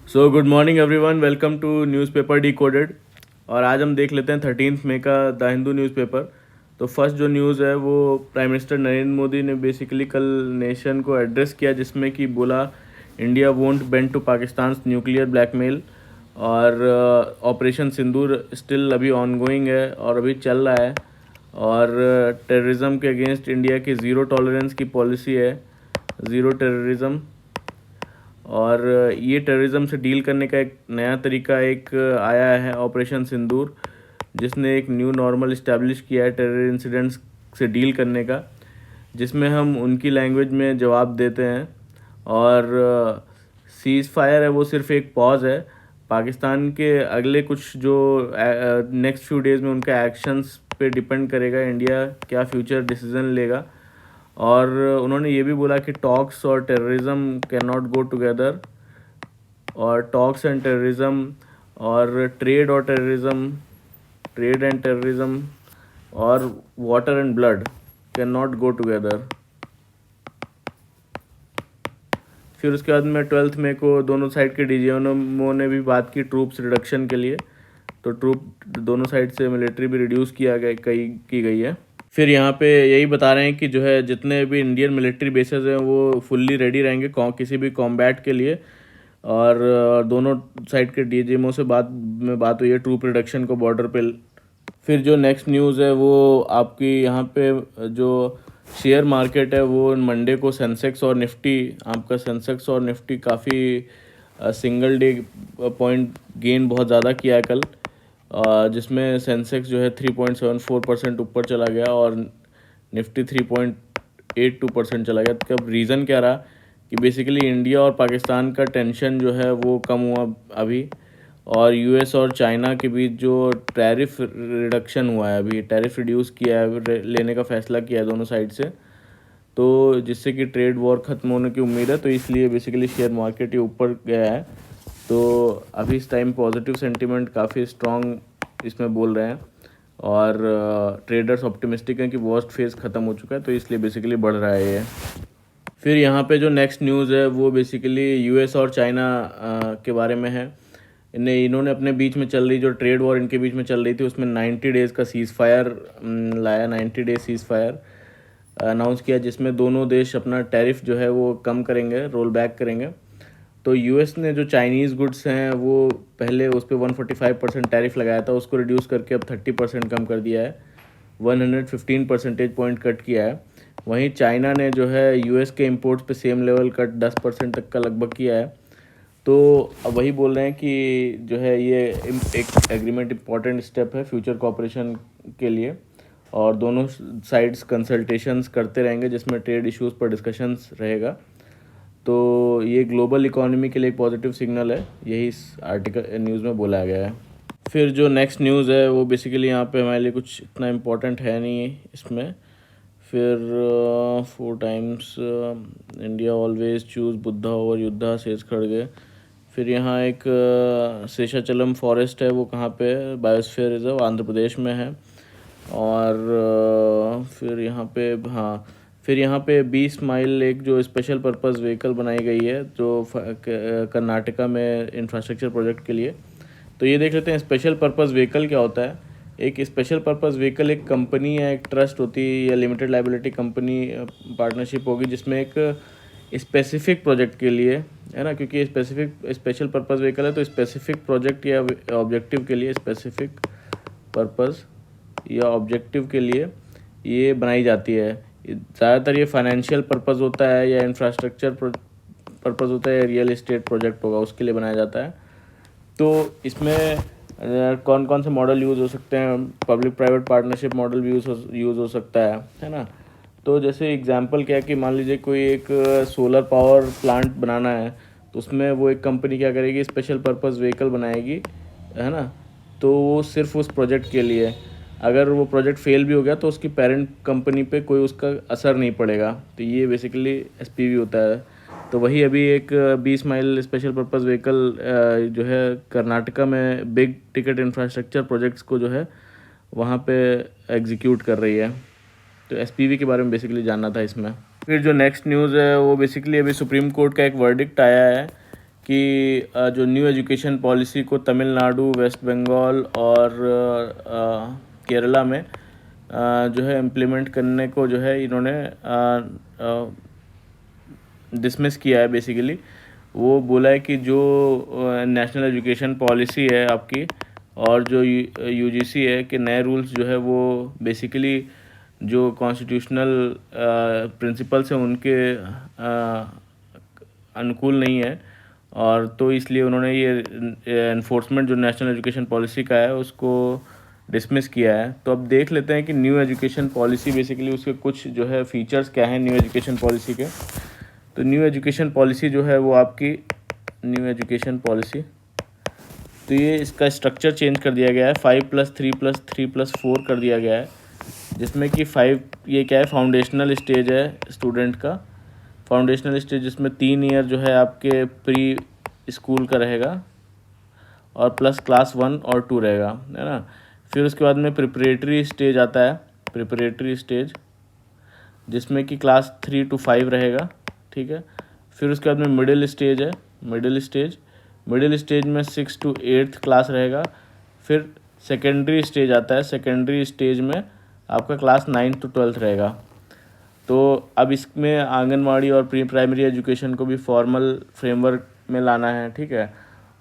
So good morning everyone, welcome to newspaper decoded. और आज हम देख लेते हैं 13 मई का द हिंदू न्यूज़पेपर। तो फर्स्ट जो न्यूज़ है वो प्राइम मिनिस्टर नरेंद्र मोदी ने बेसिकली कल नेशन को एड्रेस किया, जिसमें कि बोला India won't bend to Pakistan nuclear blackmail. और ऑपरेशन सिंदूर स्टिल अभी ऑनगोइंग है और अभी चल रहा है। और टेररिज्म के अगेंस्ट इंडिया की ज़ीरो टॉलरेंस की पॉलिसी है, ज़ीरो टेररिज्म। और ये टेररिज्म से डील करने का एक नया तरीका एक आया है, ऑपरेशन सिंदूर, जिसने एक न्यू नॉर्मल इस्टेब्लिश किया है टेरर इंसिडेंट्स से डील करने का, जिसमें हम उनकी लैंग्वेज में जवाब देते हैं। और सीज़ फायर है वो सिर्फ एक पॉज है। पाकिस्तान के अगले कुछ जो नेक्स्ट फ्यू डेज़ में उनका एक्शंस पे डिपेंड करेगा इंडिया क्या फ्यूचर डिसीजन लेगा। और उन्होंने ये भी बोला कि टॉक्स और terrorism can not go together, और टॉक्स एंड टेररिज्म और ट्रेड एंड टेररिज्म और water and blood can not go together. फिर उसके बाद में 12 मई को दोनों साइड के डीजीएमओ ने भी बात की ट्रूप्स रिडक्शन के लिए। तो ट्रूप दोनों साइड से मिलिट्री भी रिड्यूस की गई है। फिर यहाँ पे यही बता रहे हैं कि जो है जितने भी इंडियन मिलिट्री बेसेस हैं वो फुल्ली रेडी रहेंगे किसी भी कॉम्बैट के लिए। और दोनों साइड के डीजीएमओ से बात हुई है ट्रूप रिडक्शन को बॉर्डर पे। फिर जो नेक्स्ट न्यूज़ है वो आपकी यहाँ पे जो शेयर मार्केट है वो मंडे को सेंसेक्स और निफ्टी काफ़ी सिंगल डे पॉइंट गेन बहुत ज़्यादा किया है कल, जिसमें सेंसेक्स जो है 3.74% ऊपर चला गया और निफ्टी 3.82% चला गया। कब रीज़न क्या रहा कि बेसिकली इंडिया और पाकिस्तान का टेंशन जो है वो कम हुआ अभी, और यूएस और चाइना के बीच जो टैरिफ रिडक्शन हुआ है, अभी टैरिफ रिड्यूस किया है, लेने का फ़ैसला किया है दोनों साइड से, तो जिससे कि ट्रेड वॉर ख़त्म होने की उम्मीद है। तो इसलिए बेसिकली शेयर मार्केट ये ऊपर गया है। तो अभी इस टाइम पॉजिटिव सेंटीमेंट काफ़ी स्ट्रॉन्ग इसमें बोल रहे हैं, और ट्रेडर्स ऑप्टिमिस्टिक हैं कि वर्स्ट फेज़ ख़त्म हो चुका है, तो इसलिए बेसिकली बढ़ रहा है ये। फिर यहाँ पे जो नेक्स्ट न्यूज़ है वो बेसिकली यूएस और चाइना के बारे में है। इन्होंने अपने बीच में चल रही जो ट्रेड वॉर इनके बीच में चल रही थी उसमें 90 डेज़ का सीज़ फायर लाया, 90 डेज सीज़ फायर अनाउंस किया, जिसमें दोनों देश अपना टैरिफ जो है वो कम करेंगे, रोल बैक करेंगे। तो यूएस ने जो चाइनीज़ गुड्स हैं वो पहले उस पर 145% टैरिफ लगाया था, उसको रिड्यूस करके अब 30% कम कर दिया है, 115 परसेंटेज पॉइंट कट किया है। वहीं चाइना ने जो है यूएस के इंपोर्ट्स पे सेम लेवल कट 10% तक का लगभग किया है। तो अब वही बोल रहे हैं कि जो है ये एक एग्रीमेंट इम्पॉर्टेंट स्टेप है फ्यूचर कोऑपरेशन के लिए, और दोनों साइड्स कंसल्टेशंस करते रहेंगे जिसमें ट्रेड इश्यूज़ पर डिस्कशंस रहेगा। तो ये ग्लोबल इकोनॉमी के लिए एक पॉजिटिव सिग्नल है, यही इस आर्टिकल न्यूज़ में बोला गया है। फिर जो नेक्स्ट न्यूज़ है वो बेसिकली यहाँ पे हमारे लिए कुछ इतना इम्पोर्टेंट है नहीं इसमें। फिर 4 times India always choose Buddha over yuddha says खड़गे। फिर यहाँ एक शेषाचलम फॉरेस्ट है, वो कहाँ पे है, बायोस्फीयर रिजर्व आंध्र प्रदेश में है। और फिर यहाँ पे फिर यहाँ पे 20 माइल एक जो स्पेशल पर्पस व्हीकल बनाई गई है जो कर्नाटका में इंफ्रास्ट्रक्चर प्रोजेक्ट के लिए। तो ये देख लेते हैं स्पेशल पर्पस व्हीकल क्या होता है। एक स्पेशल पर्पस व्हीकल एक कंपनी या एक ट्रस्ट होती है या लिमिटेड लाइबिलिटी कंपनी पार्टनरशिप होगी, जिसमें एक स्पेसिफिक प्रोजेक्ट के लिए, है ना, क्योंकि स्पेशल पर्पस व्हीकल है तो स्पेसिफिक प्रोजेक्ट या ऑब्जेक्टिव के लिए, स्पेसिफिक पर्पस या ऑब्जेक्टिव के लिए ये बनाई जाती है। ज़्यादातर ये फाइनेंशियल पर्पस होता है या इंफ्रास्ट्रक्चर पर्पस होता है या रियल एस्टेट प्रोजेक्ट होगा उसके लिए बनाया जाता है। तो इसमें कौन कौन से मॉडल यूज़ हो सकते हैं, पब्लिक प्राइवेट पार्टनरशिप मॉडल भी यूज़ हो सकता है ना। तो जैसे एग्जांपल क्या है कि मान लीजिए कोई एक सोलर पावर प्लांट बनाना है, तो उसमें वो एक कंपनी क्या करेगी, स्पेशल पर्पस व्हीकल बनाएगी, है ना। तो वो सिर्फ उस प्रोजेक्ट के लिए, अगर वो प्रोजेक्ट फेल भी हो गया तो उसकी पेरेंट कंपनी पे कोई उसका असर नहीं पड़ेगा। तो ये बेसिकली एसपीवी होता है। तो वही अभी एक 20 माइल स्पेशल पर्पस व्हीकल जो है कर्नाटका में बिग टिकट इंफ्रास्ट्रक्चर प्रोजेक्ट्स को जो है वहाँ पे एग्जीक्यूट कर रही है। तो एसपीवी के बारे में बेसिकली जानना था इसमें। फिर जो नेक्स्ट न्यूज़ है वो बेसिकली अभी सुप्रीम कोर्ट का एक वर्डिक्ट आया है कि जो न्यू एजुकेशन पॉलिसी को तमिलनाडु, वेस्ट बंगाल और केरला में जो है इम्प्लीमेंट करने को जो है इन्होंने डिसमिस किया है। बेसिकली वो बोला है कि जो नेशनल एजुकेशन पॉलिसी है आपकी और जो यूजीसी है कि नए रूल्स जो है वो बेसिकली जो कॉन्स्टिट्यूशनल प्रिंसिपल्स हैं उनके अनुकूल नहीं है, और तो इसलिए उन्होंने ये एनफोर्समेंट जो नेशनल एजुकेशन पॉलिसी का है उसको डिसमिस किया है। तो अब देख लेते हैं कि न्यू एजुकेशन पॉलिसी बेसिकली उसके कुछ जो है फीचर्स क्या हैं न्यू एजुकेशन पॉलिसी के। तो न्यू एजुकेशन पॉलिसी जो है वो आपकी न्यू एजुकेशन पॉलिसी, तो ये इसका स्ट्रक्चर चेंज कर दिया गया है, 5+3+3+4 कर दिया गया है, जिसमें कि 5 ये क्या है, फाउंडेशनल स्टेज है स्टूडेंट का। फाउंडेशनल स्टेज जिसमें 3 ईयर जो है आपके प्री स्कूल का रहेगा और प्लस क्लास 1 और 2 रहेगा, है ना। फिर उसके बाद में प्रिपरेटरी स्टेज आता है, प्रिपरेटरी स्टेज जिसमें कि क्लास 3 to 5 रहेगा, ठीक है। फिर उसके बाद में मिडिल स्टेज है, मिडिल स्टेज में 6 to 8th क्लास रहेगा। फिर सेकेंडरी स्टेज आता है, सेकेंडरी स्टेज में आपका क्लास 9 to 12th रहेगा। तो अब इसमें आंगनवाड़ी और प्री प्राइमरी एजुकेशन को भी फॉर्मल फ्रेमवर्क में लाना है, ठीक है।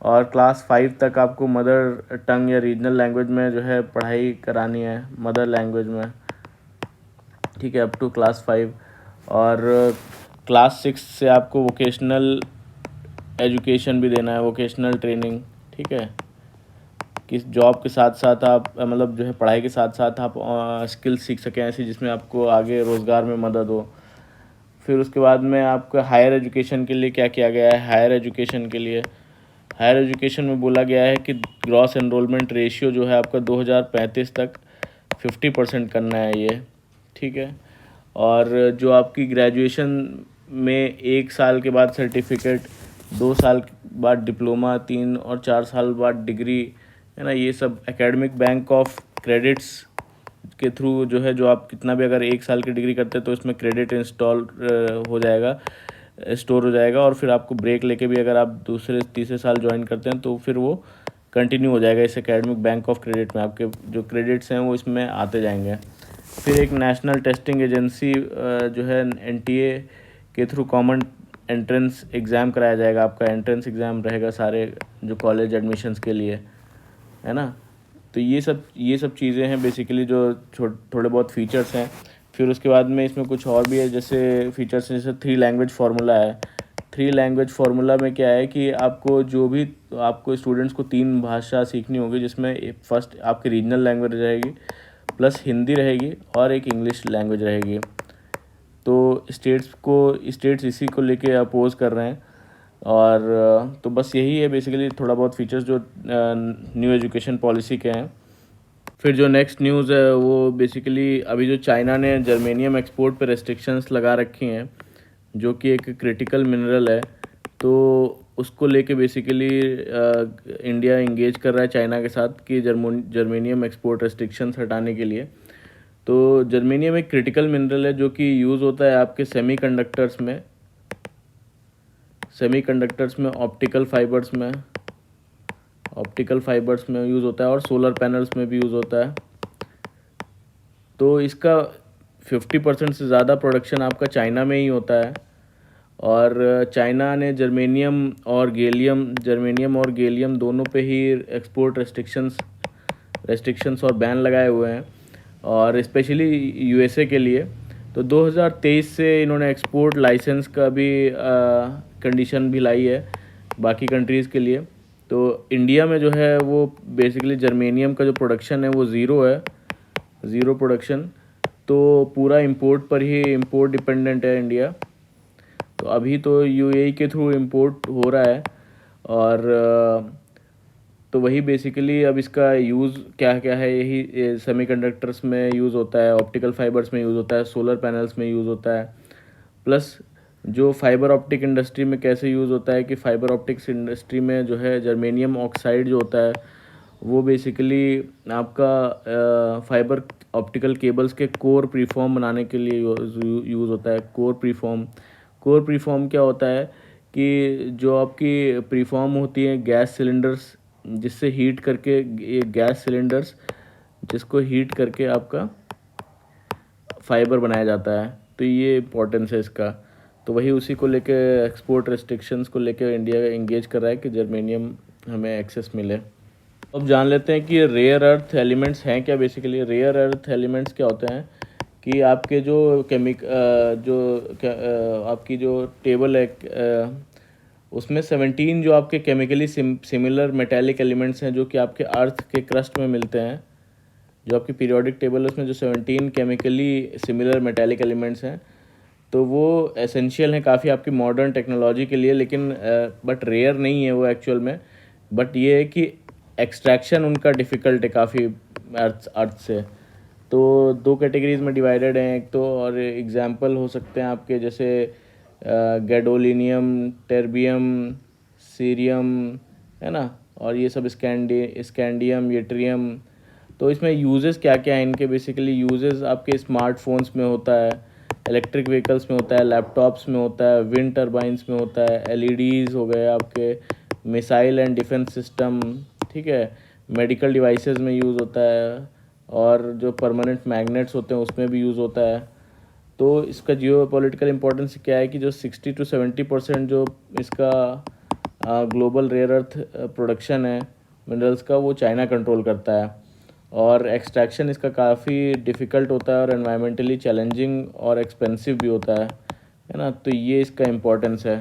और क्लास 5 तक आपको मदर टंग या रीजनल लैंग्वेज में जो है पढ़ाई करानी है, मदर लैंग्वेज में, ठीक है, अप टू क्लास 5। और क्लास 6 से आपको वोकेशनल एजुकेशन भी देना है, वोकेशनल ट्रेनिंग, ठीक है, कि जॉब के साथ साथ आप मतलब जो है पढ़ाई के साथ साथ आप स्किल सीख सकें ऐसी जिसमें आपको आगे रोज़गार में मदद हो। फिर उसके बाद में आपका हायर एजुकेशन के लिए क्या किया गया है, हायर एजुकेशन में बोला गया है कि ग्रॉस एनरोलमेंट रेशियो जो है आपका 2035 तक 50% करना है ये, ठीक है। और जो आपकी ग्रेजुएशन में 1 साल के बाद सर्टिफिकेट, 2 साल बाद डिप्लोमा, 3 और 4 साल बाद डिग्री, है ना, ये सब एकेडमिक बैंक ऑफ क्रेडिट्स के थ्रू जो है, जो आप कितना भी अगर 1 साल की डिग्री करते हैं तो इसमें क्रेडिट इंस्टॉल हो जाएगा, स्टोर हो जाएगा। और फिर आपको ब्रेक लेके भी अगर आप दूसरे तीसरे साल ज्वाइन करते हैं तो फिर वो कंटिन्यू हो जाएगा इस एकेडमिक बैंक ऑफ क्रेडिट में, आपके जो क्रेडिट्स हैं वो इसमें आते जाएंगे। फिर एक नेशनल टेस्टिंग एजेंसी जो है एनटीए के थ्रू कॉमन एंट्रेंस एग्ज़ाम कराया जाएगा, आपका एंट्रेंस एग्ज़ाम रहेगा सारे जो कॉलेज एडमिशन्स के लिए, है ना। तो ये सब चीज़ें हैं बेसिकली जो थोड़े बहुत फीचर्स हैं। फिर उसके बाद में इसमें कुछ और भी है, जैसे फीचर्स जैसे 3 लैंग्वेज फार्मूला है। 3 लैंग्वेज फार्मूला में क्या है कि आपको स्टूडेंट्स को 3 भाषा सीखनी होगी, जिसमें फर्स्ट आपकी रीजनल लैंग्वेज रहेगी, प्लस हिंदी रहेगी और एक इंग्लिश लैंग्वेज रहेगी। तो स्टेट्स इसी को लेके अपोज कर रहे हैं। और तो बस यही है बेसिकली थोड़ा बहुत फीचर्स जो न्यू एजुकेशन पॉलिसी के हैं। फिर जो नेक्स्ट न्यूज़ है वो बेसिकली अभी जो चाइना ने जर्मेनियम एक्सपोर्ट पे रेस्ट्रिक्शंस लगा रखी हैं, जो कि एक क्रिटिकल मिनरल है, तो उसको लेके बेसिकली इंडिया इंगेज कर रहा है चाइना के साथ कि जर्मेनियम एक्सपोर्ट रेस्ट्रिक्शंस हटाने के लिए। तो जर्मेनियम एक क्रिटिकल मिनरल है जो कि यूज़ होता है आपके सेमीकंडक्टर्स में, ऑप्टिकल फाइबर्स में यूज़ होता है और सोलर पैनल्स में भी यूज़ होता है। तो इसका 50% से ज़्यादा प्रोडक्शन आपका चाइना में ही होता है। और चाइना ने जर्मेनियम और गैलियम दोनों पे ही एक्सपोर्ट रेस्ट्रिक्शंस और बैन लगाए हुए हैं, और स्पेशली यूएसए के लिए। तो 2023 से इन्होंने एक्सपोर्ट लाइसेंस का भी कंडीशन भी लाई है बाकी कंट्रीज़ के लिए। तो इंडिया में जो है वो बेसिकली जर्मेनियम का जो प्रोडक्शन है वो ज़ीरो प्रोडक्शन, तो पूरा इंपोर्ट डिपेंडेंट है इंडिया। तो अभी तो यूएई के थ्रू इंपोर्ट हो रहा है। और तो वही बेसिकली अब इसका यूज़ क्या क्या है, यही सेमीकंडक्टर्स में यूज़ होता है, ऑप्टिकल फाइबर्स में यूज़ होता है, सोलर पैनल्स में यूज़ होता है, प्लस जो फाइबर ऑप्टिक इंडस्ट्री में कैसे यूज़ होता है कि फाइबर ऑप्टिक्स इंडस्ट्री में जो है जर्मेनियम ऑक्साइड जो होता है वो बेसिकली आपका फाइबर ऑप्टिकल केबल्स के कोर प्रीफॉर्म बनाने के लिए यूज़ होता है। कोर प्रीफॉर्म क्या होता है कि जो आपकी प्रीफॉर्म होती है गैस सिलेंडर्स, जिससे हीट करके ये गैस सिलेंडर्स जिसको हीट करके आपका फाइबर बनाया जाता है, तो ये इम्पोर्टेंस है इसका। तो वही उसी को लेके एक्सपोर्ट रेस्ट्रिक्शंस को लेके इंडिया एंगेज कर रहा है कि जर्मेनियम हमें एक्सेस मिले। अब जान लेते हैं कि रेयर अर्थ एलिमेंट्स हैं क्या। बेसिकली रेयर अर्थ एलिमेंट्स क्या होते हैं कि आपके जो आपकी जो टेबल है उसमें 17 जो आपके केमिकली सिमिलर मेटेलिक एलिमेंट्स हैं जो कि आपके अर्थ के क्रस्ट में मिलते हैं। जो आपकी पीरियोडिक टेबल है उसमें जो 17 केमिकली सिमिलर मेटेलिक एलिमेंट्स हैं, तो वो एसेंशियल हैं काफ़ी आपकी मॉडर्न टेक्नोलॉजी के लिए, लेकिन बट रेयर नहीं है वो एक्चुअल में। बट ये है कि एक्सट्रैक्शन उनका डिफ़िकल्ट है काफ़ी अर्थ से। तो 2 कैटेगरीज में डिवाइडेड हैं। एक तो और एग्जांपल हो सकते हैं आपके जैसे गैडोलिनियम, टेर्बियम, सीरियम, है ना, और ये सब स्कैंडियम, यट्रियम। तो इसमें यूजेस क्या क्या हैं इनके। बेसिकली यूजेस आपके स्मार्टफोन्स में होता है, इलेक्ट्रिक व्हीकल्स में होता है, लैपटॉप्स में होता है, विंड टर्बाइंस में होता है, एलईडीज़ हो गए आपके, मिसाइल एंड डिफेंस सिस्टम, ठीक है, मेडिकल डिवाइसेस में यूज़ होता है, और जो परमानेंट मैग्नेट्स होते हैं उसमें भी यूज़ होता है। तो इसका जियो पॉलिटिकल इम्पोर्टेंस क्या है कि जो 60 to 70% जो इसका ग्लोबल रेयर अर्थ प्रोडक्शन है मिनरल्स का, वो चाइना कंट्रोल करता है, और एक्सट्रैक्शन इसका काफ़ी डिफ़िकल्ट होता है और एनवायरमेंटली चैलेंजिंग और एक्सपेंसिव भी होता है ना। तो ये इसका इम्पोर्टेंस है।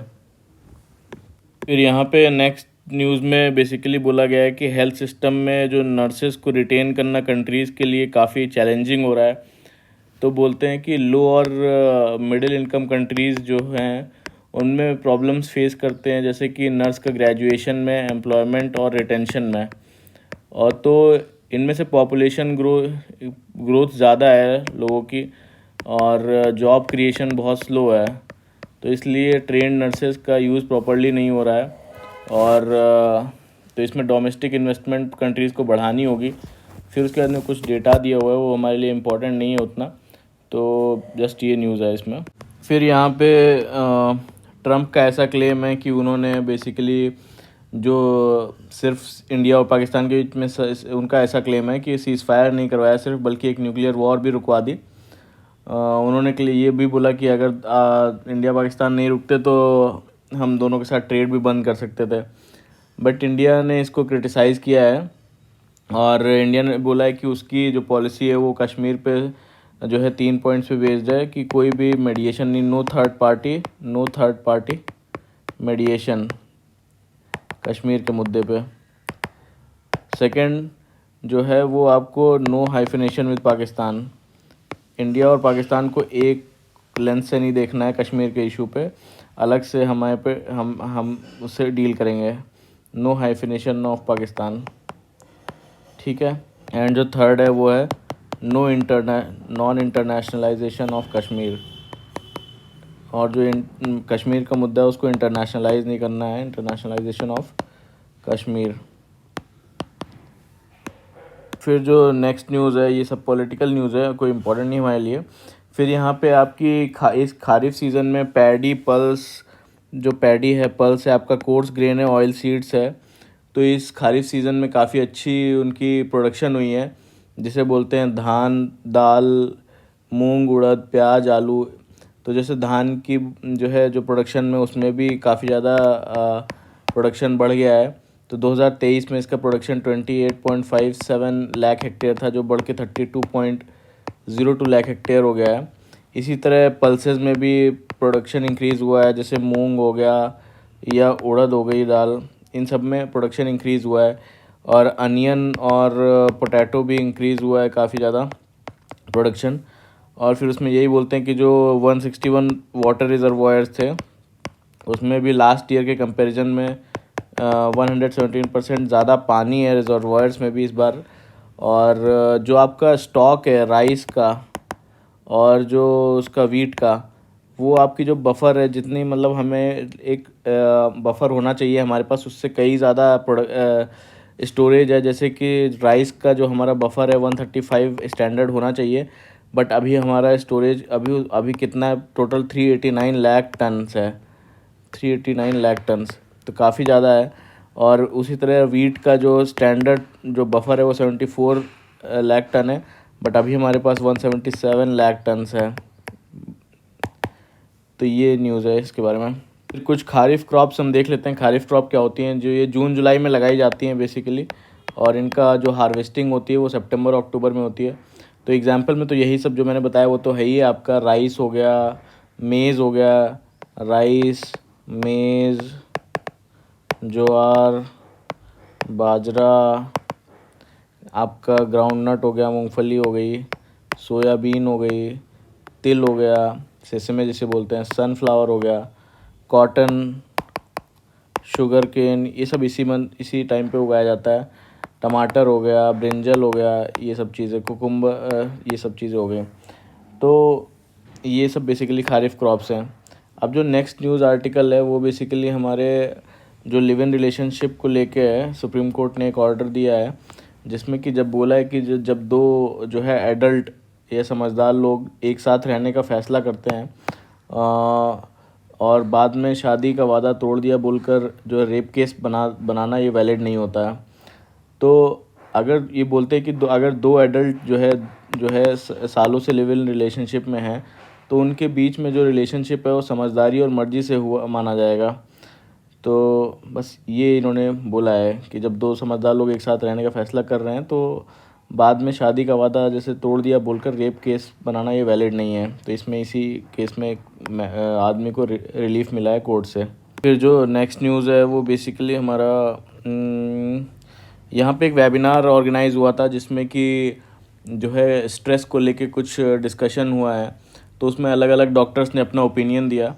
फिर यहाँ पे नेक्स्ट न्यूज़ में बेसिकली बोला गया है कि हेल्थ सिस्टम में जो नर्सेस को रिटेन करना कंट्रीज़ के लिए काफ़ी चैलेंजिंग हो रहा है। तो बोलते हैं कि लो और मिडिल इनकम कंट्रीज़ जो हैं उनमें प्रॉब्लम्स फेस करते हैं, जैसे कि नर्स का ग्रेजुएशन में, एम्प्लॉयमेंट और रिटेंशन में। और तो इनमें से पॉपुलेशन ग्रोथ ज़्यादा है लोगों की, और जॉब क्रिएशन बहुत स्लो है। तो इसलिए ट्रेंड नर्सेज का यूज़ प्रॉपर्ली नहीं हो रहा है, और तो इसमें डोमेस्टिक इन्वेस्टमेंट कंट्रीज़ को बढ़ानी होगी। फिर उसके बाद में कुछ डेटा दिया हुआ है, वो हमारे लिए इम्पोर्टेंट नहीं है उतना, तो जस्ट ये न्यूज़ है इसमें। फिर यहाँ पे ट्रम्प का ऐसा क्लेम है कि उन्होंने बेसिकली जो सिर्फ इंडिया और पाकिस्तान के बीच में उनका ऐसा क्लेम है कि सीज़ फायर नहीं करवाया सिर्फ, बल्कि एक न्यूक्लियर वॉर भी रुकवा दी। उन्होंने ये भी बोला कि अगर इंडिया पाकिस्तान नहीं रुकते तो हम दोनों के साथ ट्रेड भी बंद कर सकते थे। बट इंडिया ने इसको क्रिटिसाइज़ किया है, और इंडिया ने बोला है कि उसकी जो पॉलिसी है वो कश्मीर पे जो है 3 पॉइंट्स पे बेस्ड है कि कोई भी मेडिएशन नहीं, no third party mediation Kashmir के मुद्दे पे। सेकंड जो है वो आपको no hyphenation with Pakistan, India और पाकिस्तान को एक लेंस से नहीं देखना है कश्मीर के इशू पे, अलग से हमारे पे हम उससे डील करेंगे, नो हाइफिनेशन ऑफ पाकिस्तान, ठीक है। एंड जो थर्ड है वो है नॉन इंटरनेशनलाइजेशन ऑफ कश्मीर, और जो कश्मीर का मुद्दा है उसको इंटरनेशनलाइज नहीं करना है, इंटरनेशनलाइजेशन ऑफ कश्मीर। फिर जो नेक्स्ट न्यूज़ है ये सब पॉलिटिकल न्यूज़ है, कोई इम्पोर्टेंट नहीं हमारे लिए। फिर यहाँ पे आपकी इस खारिफ सीज़न में पैडी पल्स, जो पैडी है पल्स है आपका कोर्स ग्रेन है, ऑयल सीड्स है। तो इस खारिफ सीज़न में काफ़ी अच्छी उनकी प्रोडक्शन हुई है, जिसे बोलते हैं धान, दाल, मूंग, उड़द, प्याज, आलू। तो जैसे धान की जो प्रोडक्शन में उसमें भी काफ़ी ज़्यादा प्रोडक्शन बढ़ गया है। तो 2023 में इसका प्रोडक्शन 28.57 लाख हेक्टेयर था, जो बढ़ के 32.02 लाख हेक्टेयर हो गया है। इसी तरह पल्सेस में भी प्रोडक्शन इंक्रीज़ हुआ है, जैसे मूंग हो गया या उड़द हो गई दाल, इन सब में प्रोडक्शन इंक्रीज़ हुआ है। और अनियन और पोटैटो भी इंक्रीज़ हुआ है काफ़ी ज़्यादा प्रोडक्शन। और फिर उसमें यही बोलते हैं कि जो 161 वाटर रिजर्वायर्स थे उसमें भी लास्ट ईयर के कंपैरिजन में 117% ज़्यादा पानी है रिजर्वायर्स में भी इस बार। और जो आपका स्टॉक है राइस का और जो उसका वीट का, वो आपकी जो बफ़र है, जितनी मतलब हमें एक बफ़र होना चाहिए हमारे पास, उससे कई ज़्यादा स्टोरेज है। जैसे कि राइस का जो हमारा बफ़र है 135 स्टैंडर्ड होना चाहिए, बट अभी हमारा स्टोरेज अभी कितना है, टोटल 389 लाख टन्स है, 389 लाख टन्स, तो काफ़ी ज़्यादा है। और उसी तरह वीट का जो स्टैंडर्ड जो बफर है वो 74 लाख टन है, बट अभी हमारे पास 177 लाख टन्स है। तो ये न्यूज़ है इसके बारे में। फिर कुछ खारिफ क्रॉप्स हम देख लेते हैं। खारिफ क्रॉप क्या होती हैं, जो ये जून जुलाई में लगाई जाती हैं बेसिकली, और इनका जो हार्वेस्टिंग होती है वो सितंबर अक्टूबर में होती है। तो एग्जांपल में तो यही सब जो मैंने बताया वो तो है ही। आपका राइस हो गया, मेज़ हो गया, राइस, मेज़, ज्वार, बाजरा, आपका ग्राउंडनट हो गया, मूंगफली हो गई, सोयाबीन हो गई, तिल हो गया, सेसमे जिसे बोलते हैं, सनफ्लावर हो गया, कॉटन, शुगर केन, ये सब इसी टाइम पे उगाया जाता है। टमाटर हो गया, ब्रिंजल हो गया, ये सब चीज़ें, कुकुम्बर, ये सब चीज़ें हो गई। तो ये सब बेसिकली खारिफ क्रॉप्स हैं। अब जो नेक्स्ट न्यूज़ आर्टिकल है वो बेसिकली हमारे जो लिव इन रिलेशनशिप को लेके है। सुप्रीम कोर्ट ने एक ऑर्डर दिया है जिसमें कि जब बोला है कि जब दो जो है एडल्ट या समझदार लोग एक साथ रहने का फ़ैसला करते हैं और बाद में शादी का वादा तोड़ दिया बोलकर जो रेप केस बनाना ये वैलिड नहीं होता है। तो अगर ये बोलते हैं कि अगर दो एडल्ट जो है सालों से लिव इन रिलेशनशिप में हैं, तो उनके बीच में जो रिलेशनशिप है वो समझदारी और मर्ज़ी से हुआ माना जाएगा। तो बस ये इन्होंने बोला है कि जब दो समझदार लोग एक साथ रहने का फ़ैसला कर रहे हैं तो बाद में शादी का वादा जैसे तोड़ दिया बोलकर रेप केस बनाना ये वैलिड नहीं है। तो इसमें इसी केस में आदमी को रिलीफ मिला है कोर्ट से। फिर जो नेक्स्ट न्यूज़ है वो बेसिकली हमारा यहाँ पे एक वेबिनार ऑर्गेनाइज़ हुआ था जिसमें कि जो है स्ट्रेस को लेके कुछ डिस्कशन हुआ है। तो उसमें अलग अलग डॉक्टर्स ने अपना ओपिनियन दिया।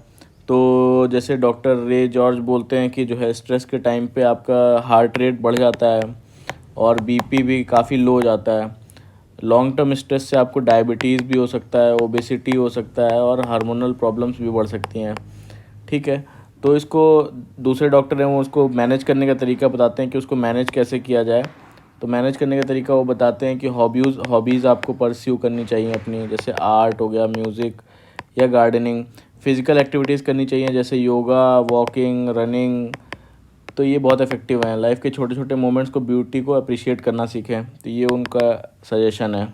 तो जैसे डॉक्टर रे जॉर्ज बोलते हैं कि जो है स्ट्रेस के टाइम पे आपका हार्ट रेट बढ़ जाता है और बीपी भी काफ़ी लो हो जाता है। लॉन्ग टर्म स्ट्रेस से आपको डायबिटीज़ भी हो सकता है, ओबेसिटी हो सकता है और हार्मोनल प्रॉब्लम्स भी बढ़ सकती हैं। ठीक है, तो इसको दूसरे डॉक्टर हैं वो उसको मैनेज करने का तरीका बताते हैं कि उसको मैनेज कैसे किया जाए। तो मैनेज करने का तरीका वो बताते हैं कि हॉबीज़ आपको परस्यू करनी चाहिए अपनी, जैसे आर्ट हो गया, म्यूज़िक या गार्डनिंग। फिज़िकल एक्टिविटीज़ करनी चाहिए जैसे योगा, वॉकिंग, रनिंग। तो ये बहुत इफ़ेक्टिव हैं। लाइफ के छोटे छोटे मोमेंट्स को, ब्यूटी को अप्रिशिएट करना सीखें। तो ये उनका सजेशन है।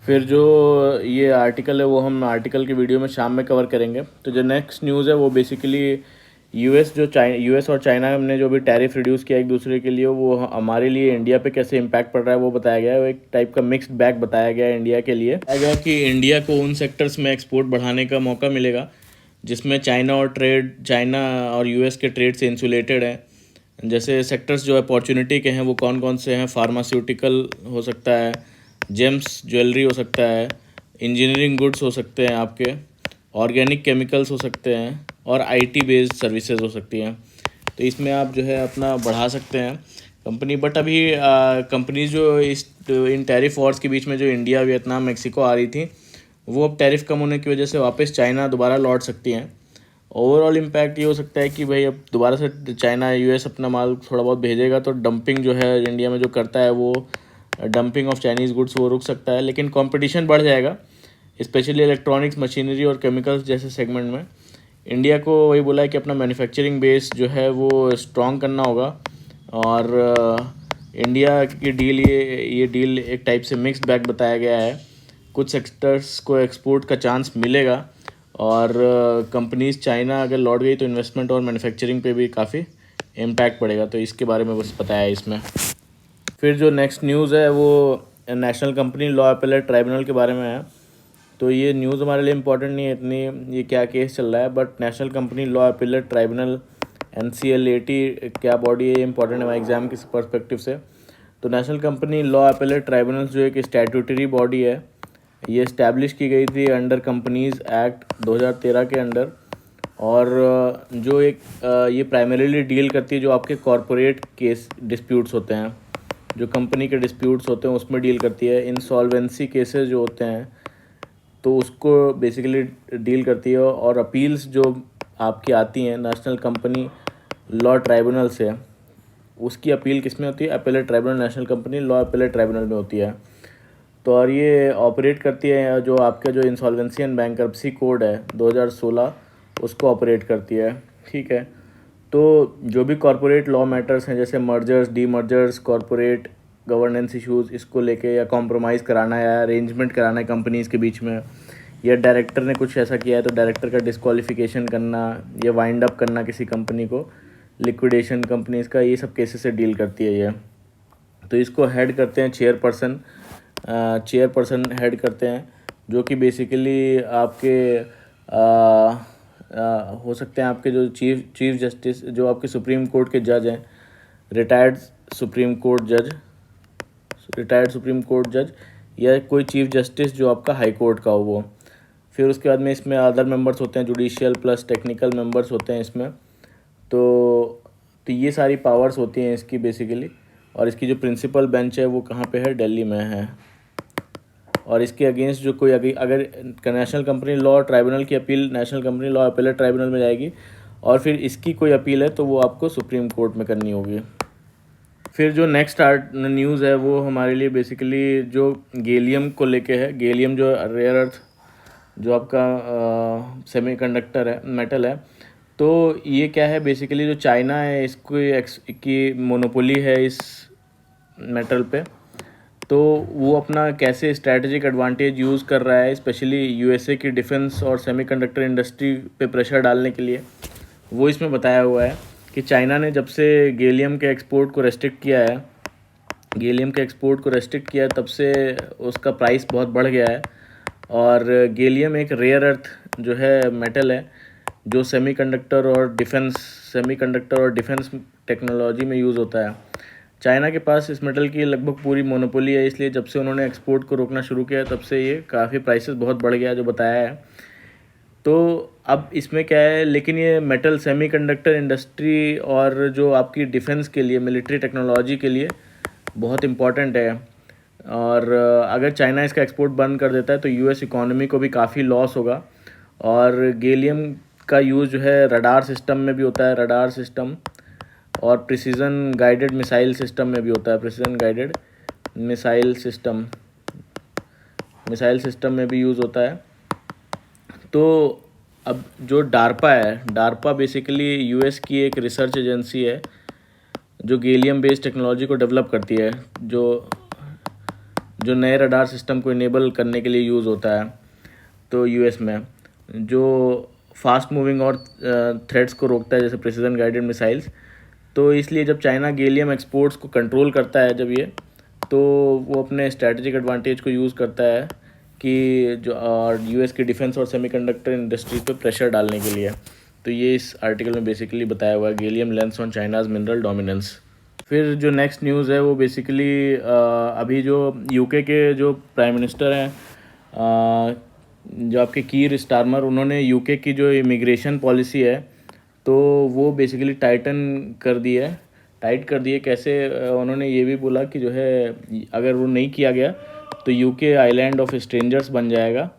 फिर जो ये आर्टिकल है वो हम आर्टिकल की वीडियो में शाम में कवर करेंगे। तो जो नेक्स्ट न्यूज़ है वो बेसिकली यूएस और चाइना ने जो भी टैरिफ रिड्यूस किया एक दूसरे के लिए, वो हमारे लिए इंडिया पे कैसे इम्पैक्ट पड़ रहा है वो बताया गया है। वो एक टाइप का मिक्स्ड बैग बताया गया है इंडिया के लिए। बताया गया कि इंडिया को उन सेक्टर्स में एक्सपोर्ट बढ़ाने का मौका मिलेगा जिसमें चाइना और यूएस के ट्रेड से इंसुलेटेड है। जैसे सेक्टर्स जो अपॉर्चुनिटी के हैं वो कौन कौन से हैं? फार्मास्यूटिकल हो सकता है, जेम्स ज्वेलरी हो सकता है, इंजीनियरिंग गुड्स हो सकते हैं आपके, ऑर्गेनिक केमिकल्स हो सकते हैं और आईटी बेस्ड सर्विसेज हो सकती हैं। तो इसमें आप जो है अपना बढ़ा सकते हैं कंपनी। बट अभी कंपनीज जो इन टैरिफ वॉर्स के बीच में जो इंडिया, वियतनाम, मेक्सिको आ रही थी, वो अब टैरिफ कम होने की वजह से वापस चाइना दोबारा लौट सकती हैं। ओवरऑल इम्पैक्ट ये हो सकता है कि भाई अब दोबारा से चाइना यूएस अपना माल थोड़ा बहुत भेजेगा तो डंपिंग जो है इंडिया में जो करता है वो डंपिंग ऑफ चाइनीज़ गुड्स वो रुक सकता है। लेकिन कंपटीशन बढ़ जाएगा, स्पेशली इलेक्ट्रॉनिक्स, मशीनरी और केमिकल्स जैसे सेगमेंट में। इंडिया को वही बोला है कि अपना मैन्युफैक्चरिंग बेस जो है वो स्ट्रॉन्ग करना होगा। और इंडिया की डील ये डील एक टाइप से मिक्स्ड बैग बताया गया है। कुछ सेक्टर्स को एक्सपोर्ट का चांस मिलेगा और कंपनीज चाइना अगर लौट गई तो इन्वेस्टमेंट और मैन्युफैक्चरिंग पे भी काफ़ी इम्पैक्ट पड़ेगा। तो इसके बारे में बस बताया है इसमें। फिर जो नेक्स्ट न्यूज़ है वो national company law appellate tribunal के बारे में है। तो ये न्यूज़ हमारे लिए इम्पोर्टेंट नहीं है इतनी, ये क्या केस चल रहा है, but national company law appellate tribunal NCLAT क्या बॉडी है, ये इंपॉर्टेंट है एग्ज़ाम के पर्सपेक्टिव से। तो national company law appellate tribunal जो एक स्टैट्यूटरी बॉडी है, ये इस्टेब्लिश की गई थी अंडर कंपनीज़ एक्ट 2013 के अंडर। और जो ये प्राइमरीली डील करती है जो आपके कॉरपोरेट केस डिस्प्यूट्स होते हैं, जो कंपनी के डिस्प्यूट्स होते हैं उसमें डील करती है। इंसॉल्वेंसी केसेस जो होते हैं तो उसको बेसिकली डील करती है। और अपील्स जो आपकी आती हैं नेशनल कंपनी लॉ ट्राइब्यूनल से, उसकी अपील किस में होती है? Appellate tribunal, national company law appellate tribunal में होती है। तो और ये ऑपरेट करती है जो आपका जो इंसॉल्वेंसी एंड बैंक्रप्सी कोड है 2016, उसको ऑपरेट करती है। ठीक है। तो जो भी कॉरपोरेट लॉ मैटर्स हैं, जैसे mergers, D mergers, corporate governance issues, इसको लेके या कॉम्प्रोमाइज़ कराना है या अरेंजमेंट कराना है कंपनीज़ के बीच में, या डायरेक्टर ने कुछ ऐसा किया है तो डायरेक्टर का डिस्क्वालिफिकेशन करना या वाइंड अप करना किसी कंपनी को, लिक्विडेशन कंपनीज़ का, ये सब केसेस से डील करती है ये। तो इसको हेड करते हैं चेयरपर्सन। चेयरपर्सन हेड करते हैं, जो कि बेसिकली आपके हो सकते हैं आपके जो चीफ जस्टिस, जो आपके सुप्रीम कोर्ट के जज हैं, रिटायर्ड सुप्रीम कोर्ट जज, या कोई चीफ जस्टिस जो आपका हाई कोर्ट का हो वो। फिर उसके बाद में इसमें अदर मेंबर्स होते हैं, जुडिशियल प्लस टेक्निकल मेंबर्स होते हैं इसमें। तो ये सारी पावर्स होती हैं इसकी बेसिकली। और इसकी जो प्रिंसिपल बेंच है वो कहाँ पे है, दिल्ली में है। और इसके अगेंस्ट जो कोई अगर नेशनल कंपनी लॉ ट्राइब्यूनल की appeal national company law appellate tribunal में जाएगी, और फिर इसकी कोई अपील है तो वो आपको सुप्रीम कोर्ट में करनी होगी। फिर जो नेक्स्ट न्यूज़ है वो हमारे लिए बेसिकली जो गैलियम को लेके है। गैलियम जो रेयर अर्थ, जो आपका सेमीकंडक्टर है, मेटल है। तो ये क्या है बेसिकली, जो चाइना है इसको की मोनोपोली है इस मेटल पे। तो वो अपना कैसे स्ट्रैटेजिक एडवांटेज यूज़ कर रहा है, स्पेशली यूएसए की डिफेंस और सेमीकंडक्टर इंडस्ट्री पे प्रेशर डालने के लिए, वो इसमें बताया हुआ है कि चाइना ने जब से गैलियम के एक्सपोर्ट को रेस्ट्रिक्ट किया है, तब से उसका प्राइस बहुत बढ़ गया है। और गैलियम एक रेयर अर्थ जो है मेटल है, जो सेमीकंडक्टर और डिफेंस टेक्नोलॉजी में यूज़ होता है। चाइना के पास इस मेटल की लगभग पूरी मोनोपोली है, इसलिए जब से उन्होंने एक्सपोर्ट को रोकना शुरू किया तब से ये काफ़ी प्राइसेस बहुत बढ़ गया, जो बताया है। तो अब इसमें क्या है, लेकिन ये मेटल सेमीकंडक्टर इंडस्ट्री और जो आपकी डिफेंस के लिए, मिलिट्री टेक्नोलॉजी के लिए बहुत इम्पॉर्टेंट है। और अगर चाइना इसका एक्सपोर्ट बंद कर देता है तो यूएस इकोनॉमी को भी काफ़ी लॉस होगा। और गैलियम का यूज़ जो है रडार सिस्टम में भी होता है, रडार सिस्टम, और प्रिसीजन गाइडेड मिसाइल सिस्टम में भी होता है, प्रिसीजन गाइडेड मिसाइल सिस्टम में भी यूज़ होता है। तो अब जो डार्पा है, डार्पा बेसिकली यूएस की एक रिसर्च एजेंसी है जो गैलियम बेस्ड टेक्नोलॉजी को डेवलप करती है, जो नए रडार सिस्टम को इनेबल करने के लिए यूज़ होता है। तो यूएस में जो फास्ट मूविंग और थ्रेट्स को रोकता है, जैसे प्रिसीजन गाइडेड मिसाइल्स। तो इसलिए जब चाइना गैलियम एक्सपोर्ट्स को कंट्रोल करता है जब ये, तो वो अपने स्ट्रैटेजिक एडवांटेज को यूज़ करता है कि जो यूएस की डिफेंस और सेमीकंडक्टर इंडस्ट्री पे प्रेशर डालने के लिए। तो ये इस आर्टिकल में बेसिकली बताया हुआ है, gallium lens on China's mineral dominance. फिर जो नेक्स्ट न्यूज़ है वो बेसिकली अभी जो यूके के जो प्राइम मिनिस्टर हैं, जो आपके कीर स्टारमर, उन्होंने यूके की जो इमिग्रेशन पॉलिसी है तो वो बेसिकली टाइट कर दी है। कैसे, उन्होंने ये भी बोला कि जो है अगर वो नहीं किया गया तो यूके आइलैंड ऑफ स्ट्रेंजर्स बन जाएगा,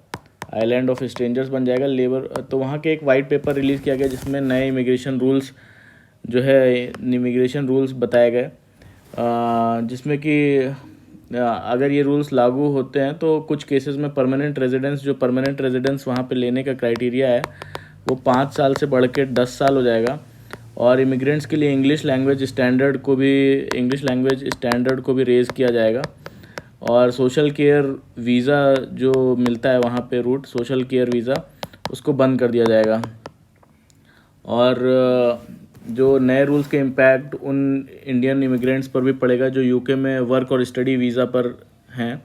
लेबर। तो वहाँ के एक वाइट पेपर रिलीज़ किया गया जिसमें नए इमिग्रेशन रूल्स बताए गए, जिसमें कि अगर ये रूल्स लागू होते हैं तो कुछ केसेस में परमानेंट रेजिडेंस वहाँ पे लेने का क्राइटेरिया है वो 5 साल से बढ़ के 10 साल हो जाएगा। और इमिग्रेंट्स के लिए इंग्लिश लैंग्वेज स्टैंडर्ड को भी रेज़ किया जाएगा। और सोशल केयर वीज़ा जो मिलता है वहाँ पे रूट, सोशल केयर वीज़ा, उसको बंद कर दिया जाएगा। और जो नए रूल्स के इम्पैक्ट उन इंडियन इमिग्रेंट्स पर भी पड़ेगा जो यूके में वर्क और स्टडी वीज़ा पर हैं।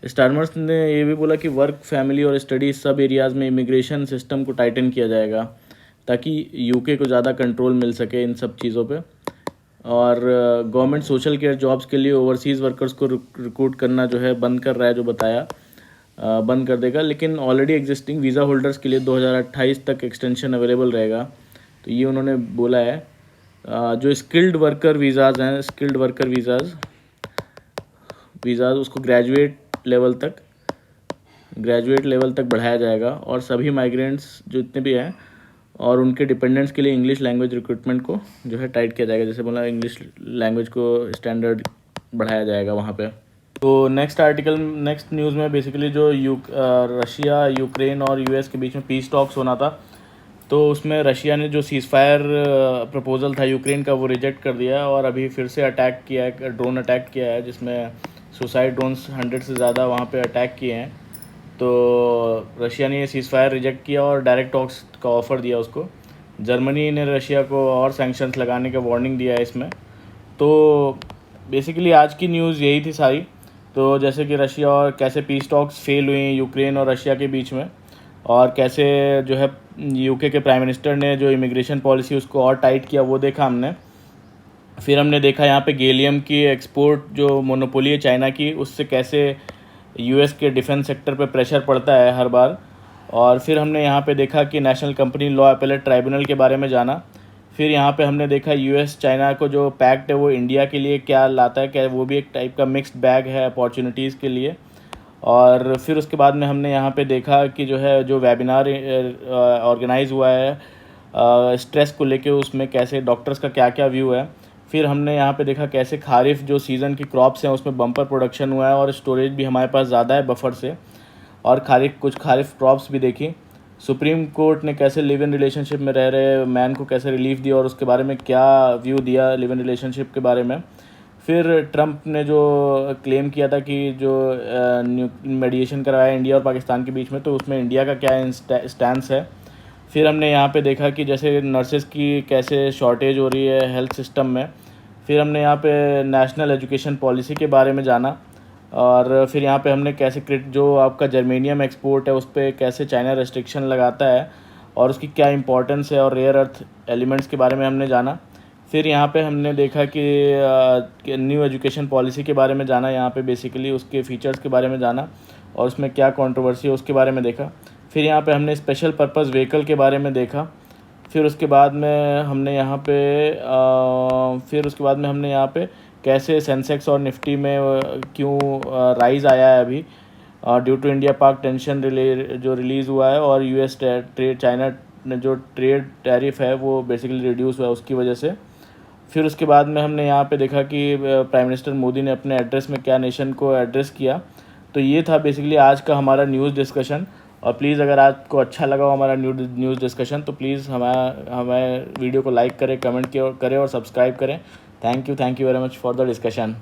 स्टारमर्स ने ये भी बोला कि वर्क, फैमिली और स्टडी सब एरियाज़ में इमिग्रेशन सिस्टम को टाइटन किया जाएगा ताकि यूके को ज़्यादा कंट्रोल मिल सके इन सब चीज़ों पे। और गवर्नमेंट सोशल केयर जॉब्स के लिए ओवरसीज़ वर्कर्स को रिक्रूट करना जो है बंद कर रहा है, जो बताया बंद कर देगा। लेकिन ऑलरेडी एग्जिस्टिंग वीज़ा होल्डर्स के लिए 2028 तक एक्सटेंशन अवेलेबल रहेगा। तो ये उन्होंने बोला है। जो स्किल्ड वर्कर वीज़ाज़ उसको ग्रेजुएट लेवल तक बढ़ाया जाएगा। और सभी माइग्रेंट्स जो इतने भी हैं और उनके डिपेंडेंट्स के लिए इंग्लिश लैंग्वेज रिक्रूटमेंट को जो है टाइट किया जाएगा, जैसे बोला इंग्लिश लैंग्वेज को स्टैंडर्ड बढ़ाया जाएगा वहाँ पे। तो नेक्स्ट न्यूज़ में बेसिकली जो रशिया, यूक्रेन और यूएस के बीच में पीस टॉक्स होना था, तो उसमें रशिया ने जो सीज़ फायर प्रपोज़ल था यूक्रेन का वो रिजेक्ट कर दिया और अभी फिर से अटैक किया है, ड्रोन अटैक किया है, जिसमें सुसाइड ड्रोन्स 100 से ज़्यादा वहाँ पे अटैक किए हैं। तो रशिया ने ये सीज़ फायर रिजेक्ट किया और डायरेक्ट टॉक्स का ऑफ़र दिया उसको। जर्मनी ने रशिया को और सैंक्शंस लगाने का वार्निंग दिया है इसमें। तो बेसिकली आज की न्यूज़ यही थी सारी। तो जैसे कि रशिया और कैसे पीस टॉक्स फेल हुई यूक्रेन और रशिया के बीच में, और कैसे जो है यूके के प्राइम मिनिस्टर ने जो इमिग्रेशन पॉलिसी उसको और टाइट किया वो देखा हमने। फिर हमने देखा यहाँ पे गैलियम की एक्सपोर्ट जो मोनोपोली है चाइना की, उससे कैसे यूएस के डिफेंस सेक्टर पे प्रेशर पड़ता है हर बार। और फिर हमने यहाँ पे देखा कि national company law appellate tribunal के बारे में जाना। फिर यहाँ पे हमने देखा यूएस चाइना को जो पैक्ट है वो इंडिया के लिए क्या लाता है, क्या वो भी एक टाइप का मिक्स्ड बैग है अपॉर्चुनिटीज़ के लिए। और फिर उसके बाद में हमने यहाँ पे देखा कि जो है जो वेबिनार ऑर्गेनाइज़ हुआ है स्ट्रेस को लेके, उसमें कैसे डॉक्टर्स का क्या क्या व्यू है। फिर हमने यहाँ पे देखा कैसे खारिफ जो सीज़न की क्रॉप्स हैं उसमें बम्पर प्रोडक्शन हुआ है और स्टोरेज भी हमारे पास ज़्यादा है बफर से, और कुछ खारिफ क्रॉप्स भी देखी। सुप्रीम कोर्ट ने कैसे लिव इन रिलेशनशिप में रह रहे मैन को कैसे रिलीफ दिया और उसके बारे में क्या व्यू दिया लिव इन रिलेशनशिप के बारे में। फिर ट्रंप ने जो क्लेम किया था कि जो मेडिएशन करवाया इंडिया और पाकिस्तान के बीच में, तो उसमें इंडिया का क्या स्टैंस है। फिर हमने यहाँ पे देखा कि जैसे नर्सेज़ की कैसे शॉर्टेज हो रही है हेल्थ सिस्टम में। फिर हमने यहाँ पे नेशनल एजुकेशन पॉलिसी के बारे में जाना। और फिर यहाँ पे हमने कैसे जो आपका जर्मेनियम एक्सपोर्ट है उस पर कैसे चाइना रेस्ट्रिक्शन लगाता है और उसकी क्या इंपॉर्टेंस है, और रेयर अर्थ एलिमेंट्स के बारे में हमने जाना। फिर यहाँ पे हमने देखा कि न्यू एजुकेशन पॉलिसी के बारे में जाना, यहाँ पे बेसिकली उसके फीचर्स के बारे में जाना और उसमें क्या कंट्रोवर्सी है उसके बारे में देखा। फिर यहाँ पे हमने स्पेशल पर्पस व्हीकल के बारे में देखा। फिर उसके बाद में हमने यहाँ पे कैसे सेंसेक्स और निफ्टी में क्यों राइज़ आया है अभी ड्यू टू इंडिया पाक टेंशन जो रिलीज़ हुआ है, और यूएस ट्रेड चाइना ने जो ट्रेड टैरिफ है वो बेसिकली रिड्यूस हुआ है उसकी वजह से। फिर उसके बाद में हमने यहाँ पे देखा कि प्राइम मिनिस्टर मोदी ने अपने एड्रेस में क्या नेशन को एड्रेस किया। तो ये था बेसिकली आज का हमारा न्यूज़ डिस्कशन। और प्लीज़ अगर आपको अच्छा लगा हो हमारा न्यूज़ डिस्कशन तो प्लीज़ हमें वीडियो को लाइक करें, कमेंट करें और सब्सक्राइब करें। Thank you very much for the discussion.